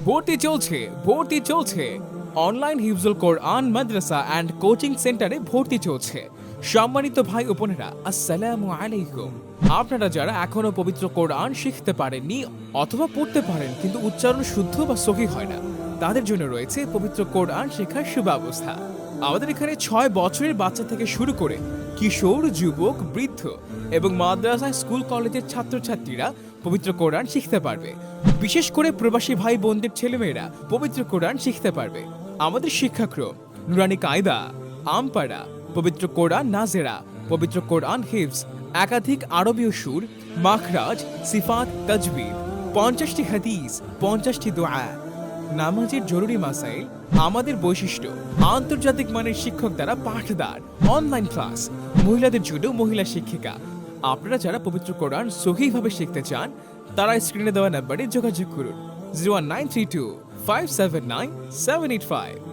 ভর্তি চলছে অনলাইন হিফজুল কোরআন মাদ্রাসা অ্যান্ড কোচিং সেন্টারে ভর্তি চলছে। সম্মানিত ভাই ও বোনেরা, আসসালামু আলাইকুম। আপনারা যারা এখনো পবিত্র কোরআন শিখতে পারেননি অথবা পড়তে পারেন কিন্তু উচ্চারণ শুদ্ধ বা সহি হয় না, তাদের জন্য রয়েছে পবিত্র কোরআন শেখার সুব্যবস্থা। আমাদের এখানে 6 বছরের বাচ্চা থেকে শুরু করে কিশোর, যুবক, বৃদ্ধ এবং মাদ্রাসায়, স্কুল, কলেজের ছাত্রছাত্রীরা পবিত্র কোরআন শিখতে পারবে। বিশেষ করে প্রবাসী ভাই বোনদের ছেলেমেয়েরা পবিত্র কোরআন শিখতে পারবে। আমাদের শিক্ষাক্রম নুরানি কায়দা, আমপাড়া, পবিত্র কোরআন নাজেরা, পবিত্র কোরআন হিফজ, একাধিক আরবীয় সুর, মাখরাজ, সিফাত, তাজবিদ, 50টি হাদিস, 50টি দোয়া, নামাজের জরুরি মাসাইল। আমাদের বৈশিষ্ট্য আন্তর্জাতিক মানের শিক্ষক দ্বারা পাঠদান, অনলাইন ক্লাস, মহিলাদের জন্য মহিলা শিক্ষিকা। আপনারা যারা পবিত্র কোরআন সহিভাবে শিখতে চান তারা স্ক্রিনে দেওয়া নাম্বারে যোগাযোগ করুন 01932 579 785।